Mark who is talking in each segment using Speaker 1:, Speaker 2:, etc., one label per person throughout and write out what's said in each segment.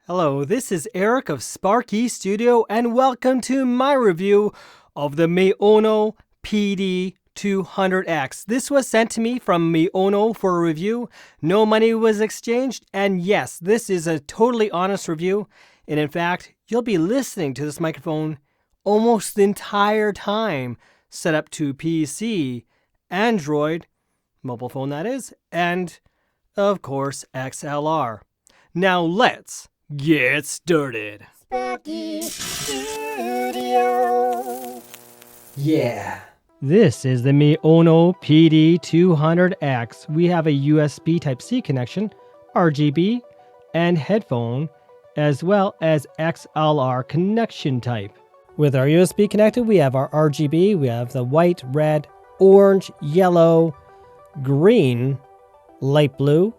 Speaker 1: Hello, this is Eric of Sparky Studio and welcome to my review of the Maono PD200X. This was sent to me from Maono for a review. No money was exchanged, and yes, this is a totally honest review. And in fact, you'll be listening to this microphone almost the entire time, set up to PC, Android, mobile phone that is, and of course XLR. Now let's get started.
Speaker 2: Sparky Studio.
Speaker 1: Yeah. This is the Maono PD200X. We have a USB Type-C connection, RGB, and headphone, as well as XLR connection type. With our USB connected, we have our RGB. We have the white, red, orange, yellow, green, light blue,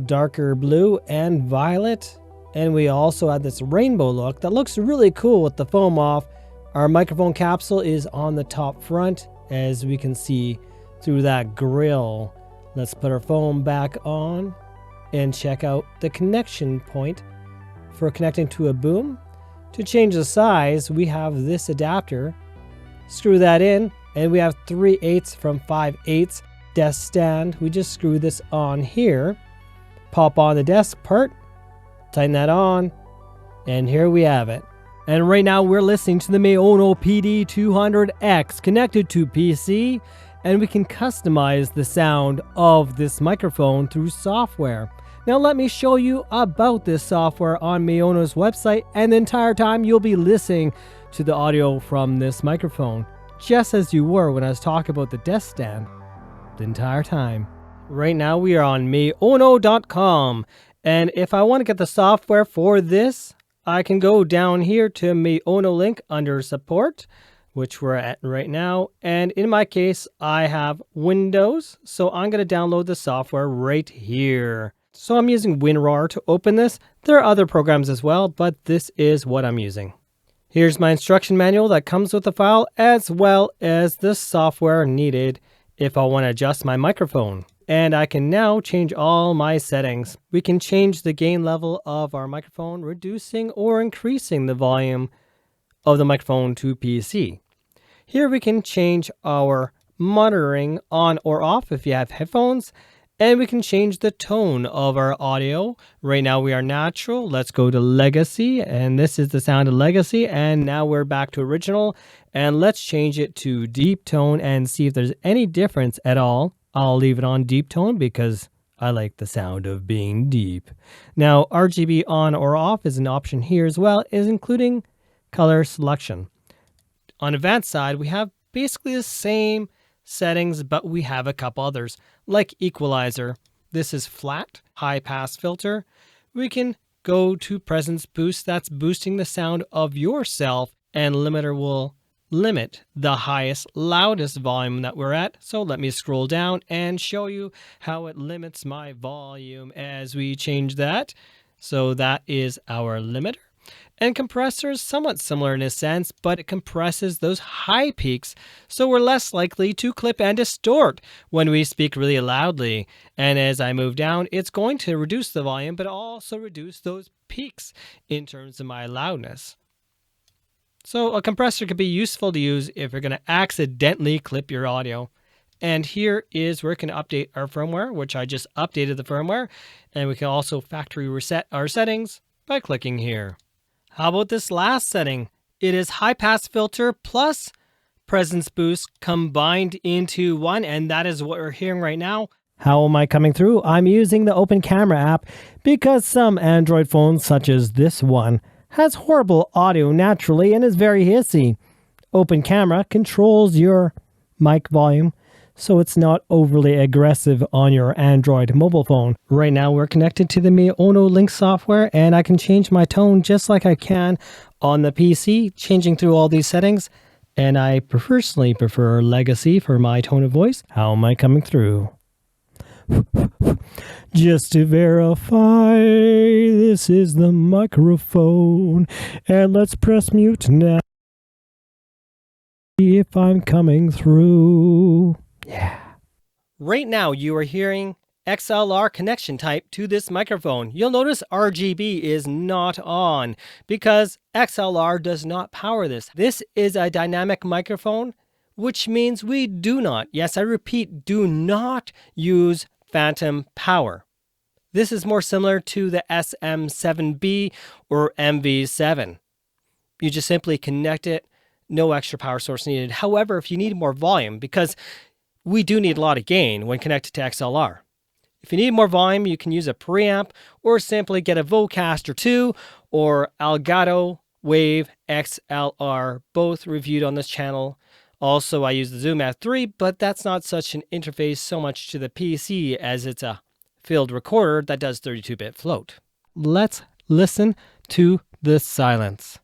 Speaker 1: darker blue, and violet. And we also have this rainbow look that looks really cool with the foam off. Our microphone capsule is on the top front, as we can see through that grill. Let's put our foam back on and check out the connection point for connecting to a boom. To change the size, we have this adapter. Screw that in, and we have 3/8 from 5/8 desk stand. We just screw this on here, pop on the desk part, tighten that on, and here we have it. And right now we're listening to the Maono PD200X connected to PC, and we can customize the sound of this microphone through software. Now let me show you about this software on Maono's website, and the entire time you'll be listening to the audio from this microphone, just as you were when I was talking about the desk stand the entire time. Right now we are on Maono.com. And if I want to get the software for this, I can go down here to Maono Link under support, which we're at right now. And in my case, I have Windows. So I'm going to download the software right here. So I'm using WinRAR to open this. There are other programs as well, but this is what I'm using. Here's my instruction manual that comes with the file, as well as the software needed if I want to adjust my microphone. And I can now change all my settings. We can change the gain level of our microphone, reducing or increasing the volume of the microphone to PC. Here we can change our monitoring on or off if you have headphones, and we can change the tone of our audio. Right now we are natural. Let's go to legacy, and this is the sound of legacy, and now we're back to original, and let's change it to deep tone and see if there's any difference at all. I'll leave it on deep tone because I like the sound of being deep. Now, RGB on or off is an option here as well, is including color selection. On advanced side, we have basically the same settings, but we have a couple others, like equalizer. This is flat, high pass filter. We can go to presence boost, that's boosting the sound of yourself, and limiter will limit the highest, loudest volume that we're at. So let me scroll down and show you how it limits my volume as we change that. So that is our limiter. And compressor is somewhat similar in a sense, but it compresses those high peaks, so we're less likely to clip and distort when we speak really loudly. And as I move down, it's going to reduce the volume, but also reduce those peaks in terms of my loudness. So a compressor could be useful to use if you're going to accidentally clip your audio. And here is where we can update our firmware, which I just updated the firmware. And we can also factory reset our settings by clicking here. How about this last setting? It is high pass filter plus presence boost combined into one, and that is what we're hearing right now. How am I coming through? I'm using the Open Camera app because some Android phones, such as this one, has horrible audio naturally and is very hissy. Open Camera controls your mic volume so it's not overly aggressive on your Android mobile phone. Right now we're connected to the Maono Link software, and I can change my tone just like I can on the PC, changing through all these settings. And I personally prefer legacy for my tone of voice. How am I coming through? Just to verify, this is the microphone, and let's press mute now. If I'm coming through. Yeah. Right now you are hearing XLR connection type to this microphone. You'll notice RGB is not on because XLR does not power this. This is a dynamic microphone, which means we do not, yes, I repeat, do not use phantom power. This is more similar to the SM7B or MV7. You just simply connect it, no extra power source needed. However, if you need more volume, because we do need a lot of gain when connected to XLR. If you need more volume, you can use a preamp or simply get a Vocaster 2 or Elgato Wave XLR, both reviewed on this channel. Also, I use the Zoom F3, but that's not such an interface so much to the PC as it's a field recorder that does 32-bit float. Let's listen to the silence.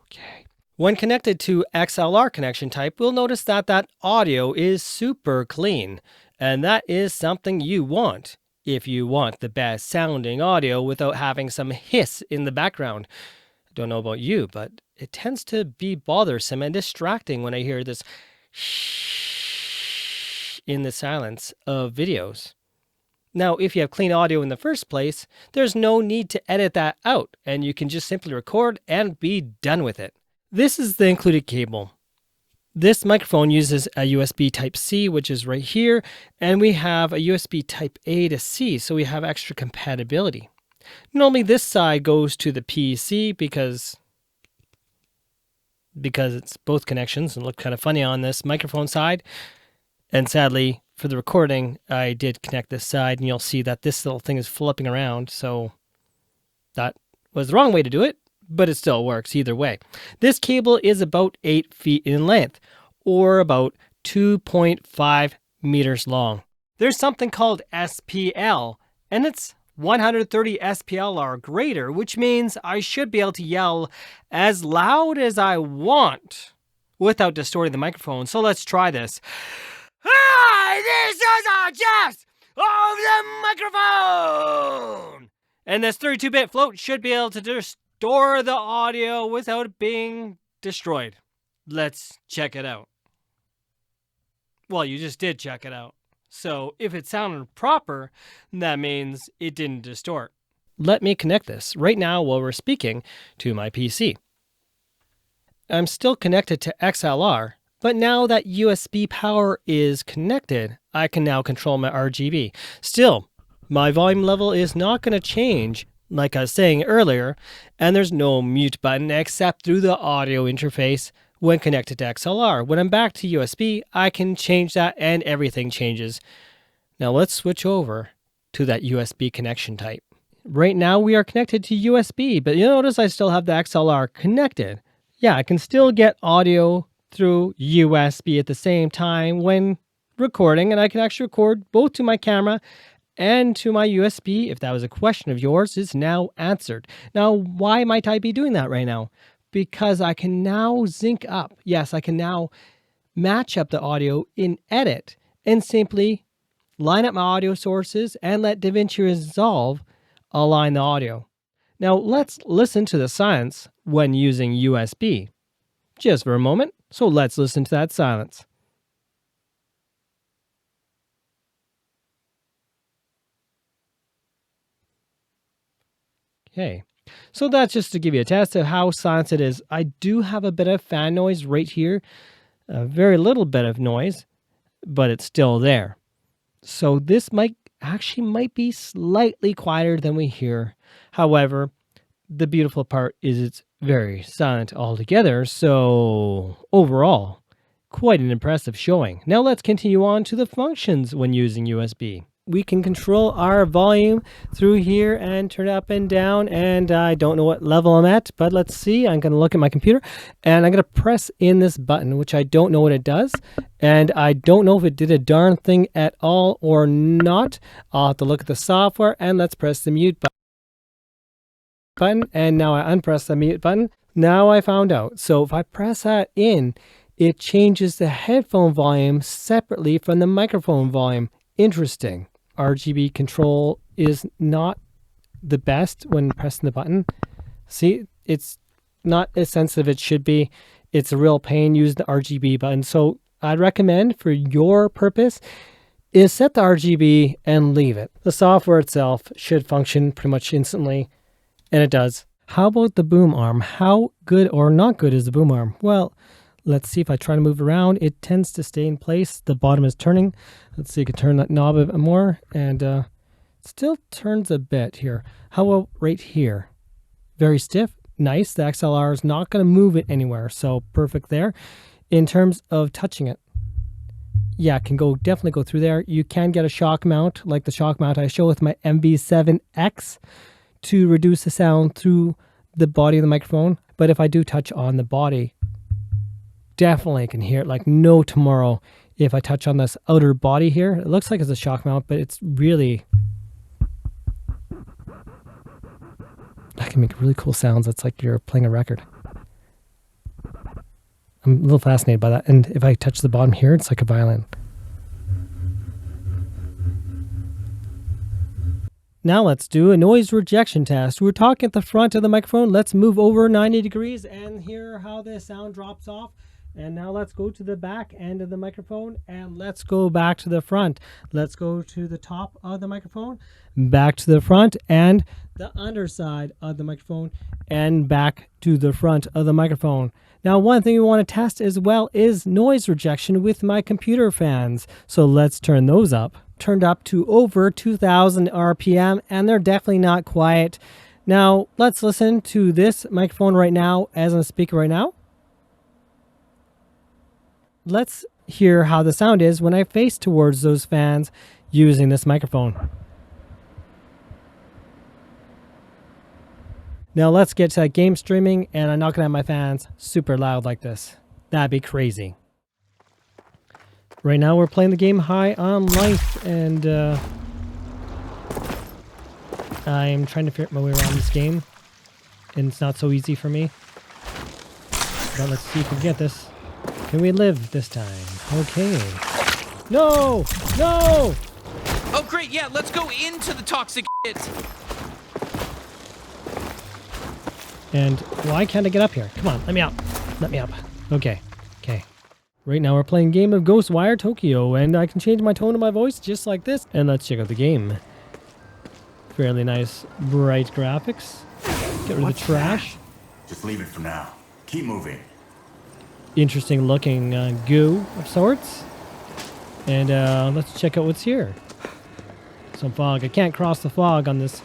Speaker 1: Okay. When connected to XLR connection type, we'll notice that audio is super clean, and that is something you want if you want the best sounding audio without having some hiss in the background. I don't know about you, but it tends to be bothersome and distracting when I hear this in the silence of videos. Now, if you have clean audio in the first place, there's no need to edit that out, and you can just simply record and be done with it. This is the included cable. This microphone uses a USB Type-C, which is right here, and we have a USB Type-A to C, so we have extra compatibility. Normally this side goes to the PC because it's both connections and look kind of funny on this microphone side. And sadly, for the recording, I did connect this side, and you'll see that this little thing is flipping around, so that was the wrong way to do it, but it still works either way. This cable is about 8 feet in length, or about 2.5 meters long. There's something called SPL, and it's 130 SPL or greater, which means I should be able to yell as loud as I want without distorting the microphone. So let's try this. Hi, this is a test of the microphone! And this 32-bit float should be able to restore the audio without it being destroyed. Let's check it out. Well, you just did check it out. So if it sounded proper, that means it didn't distort. Let me connect this right now while we're speaking to my PC. I'm still connected to XLR, but now that USB power is connected, I can now control my RGB. Still, my volume level is not going to change, like I was saying earlier, and there's no mute button except through the audio interface when connected to XLR. When I'm back to USB, I can change that and everything changes. Now let's switch over to that USB connection type. Right now we are connected to USB, but you notice I still have the XLR connected. Yeah, I can still get audio through USB at the same time when recording, and I can actually record both to my camera and to my USB. If that was a question of yours, it's now answered. Now, why might I be doing that right now? Because I can now sync up. Yes, I can now match up the audio in Edit and simply line up my audio sources and let DaVinci Resolve align the audio. Now, let's listen to the silence when using USB. Just for a moment. So let's listen to that silence. Okay, so that's just to give you a test of how silent it is. I do have a bit of fan noise right here, a very little bit of noise, but it's still there. So this might be slightly quieter than we hear. However, the beautiful part is it's very silent altogether, so overall, quite an impressive showing. Now let's continue on to the functions when using USB. We can control our volume through here and turn it up and down, and I don't know what level I'm at, but let's see. I'm going to look at my computer, and I'm going to press in this button, which I don't know what it does, and I don't know if it did a darn thing at all or not. I'll have to look at the software, and let's press the mute button. And now I unpress the mute button. Now I found out. So if I press that in, it changes the headphone volume separately from the microphone volume. Interesting. RGB control is not the best when pressing the button. See, it's not as sensitive as it should be. It's a real pain using the RGB button. So I'd recommend for your purpose is set the RGB and leave it. The software itself should function pretty much instantly, and it does. How about the boom arm? How good or not good is the boom arm? Well, let's see. If I try to move around, it tends to stay in place. The bottom is turning. Let's see, I can turn that knob a bit more, and it still turns a bit here. How about right here? Very stiff, nice. The XLR is not going to move it anywhere, so perfect there. In terms of touching it, yeah, it can definitely go through there. You can get a shock mount, like the shock mount I show with my MV7X, to reduce the sound through the body of the microphone. But if I do touch on the body, definitely can hear it like no tomorrow. If I touch on this outer body here, it looks like it's a shock mount, but it's really... that can make really cool sounds. It's like you're playing a record. I'm a little fascinated by that. And if I touch the bottom here, it's like a violin. Now let's do a noise rejection test. We're talking at the front of the microphone. Let's move over 90 degrees and hear how the sound drops off. And now let's go to the back end of the microphone and let's go back to the front. Let's go to the top of the microphone, back to the front, and the underside of the microphone, and back to the front of the microphone. Now, one thing we want to test as well is noise rejection with my computer fans. So let's turn those up. Turned up to over 2,000 RPM, and they're definitely not quiet. Now, let's listen to this microphone right now as I'm speaking right now. Let's hear how the sound is when I face towards those fans using this microphone. Now let's get to game streaming, and I'm not going to have my fans super loud like this. That'd be crazy. Right now we're playing the game High on Life, and I'm trying to figure my way around this game, and it's not so easy for me. But let's see if we can get this. Can we live this time? Okay. No! No!
Speaker 2: Oh great, yeah, let's go into the toxic shit.
Speaker 1: And why can't I get up here? Come on, let me up. Let me up. Okay. Okay. Right now we're playing game of Ghostwire Tokyo, and I can change my tone of my voice just like this. And let's check out the game. Fairly nice, bright graphics. Get rid of the trash.
Speaker 3: Just leave it for now. Keep moving.
Speaker 1: Interesting looking goo of sorts. And let's check out what's here. Some fog. I can't cross the fog on this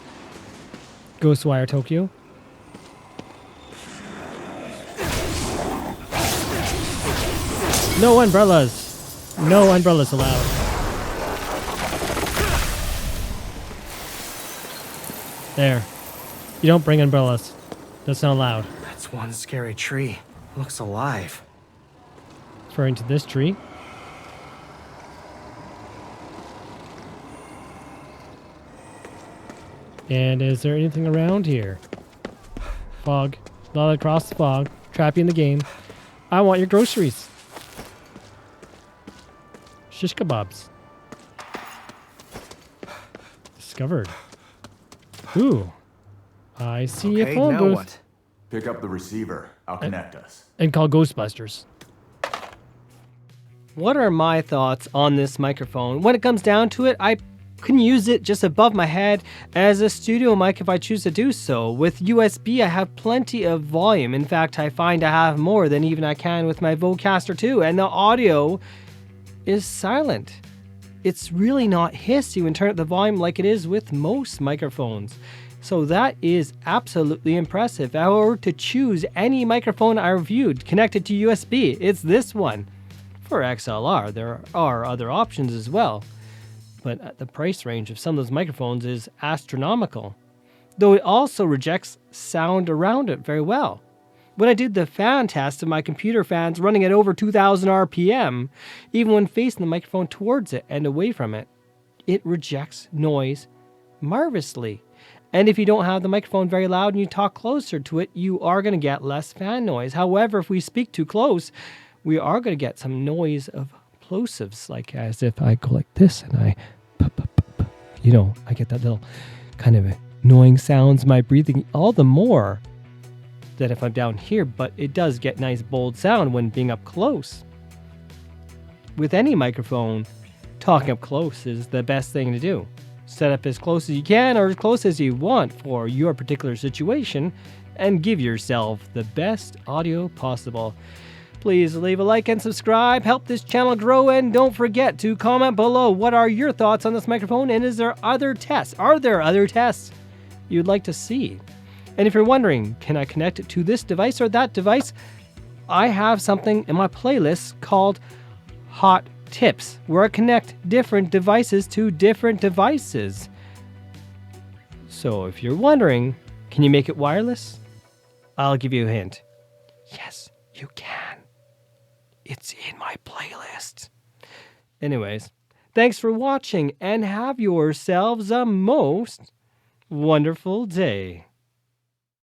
Speaker 1: Ghostwire Tokyo. No umbrellas. No umbrellas allowed. There. You don't bring umbrellas. That's not allowed.
Speaker 4: That's one scary tree. Looks alive.
Speaker 1: Referring to this tree. And is there anything around here? Fog. Not across the fog. Trap you in the game. I want your groceries. Shish kebabs. Discovered. Ooh. I see a phone booth.
Speaker 4: What?
Speaker 3: Pick up the receiver. I'll connect us.
Speaker 1: And call Ghostbusters. What are my thoughts on this microphone? When it comes down to it, I can use it just above my head as a studio mic if I choose to do so. With USB, I have plenty of volume. In fact, I find I have more than even I can with my Vocaster 2, and the audio is silent. It's really not hissy when you turn up the volume like it is with most microphones. So that is absolutely impressive. If I were to choose any microphone I reviewed connected to USB, it's this one. For XLR, there are other options as well, but the price range of some of those microphones is astronomical, though it also rejects sound around it very well. When I did the fan test of my computer fans running at over 2,000 RPM, even when facing the microphone towards it and away from it, it rejects noise marvelously. And if you don't have the microphone very loud and you talk closer to it, you are going to get less fan noise. However, if we speak too close, we are going to get some noise of plosives, like as if I go like this and I, you know, I get that little kind of annoying sounds, my breathing, all the more that if I'm down here, but it does get nice bold sound when being up close. with any microphone, talking up close is the best thing to do. Set up as close as you can or as close as you want for your particular situation and give yourself the best audio possible. Please leave a like and subscribe, help this channel grow, and don't forget to comment below what are your thoughts on this microphone, and is there other tests? Are there other tests you'd like to see? And if you're wondering, can I connect it to this device or that device? I have something in my playlist called Hot Tips, where I connect different devices to different devices. So if you're wondering, can you make it wireless? I'll give you a hint. Yes, you can. It's in my playlist. Anyways, thanks for watching and have yourselves a most wonderful day.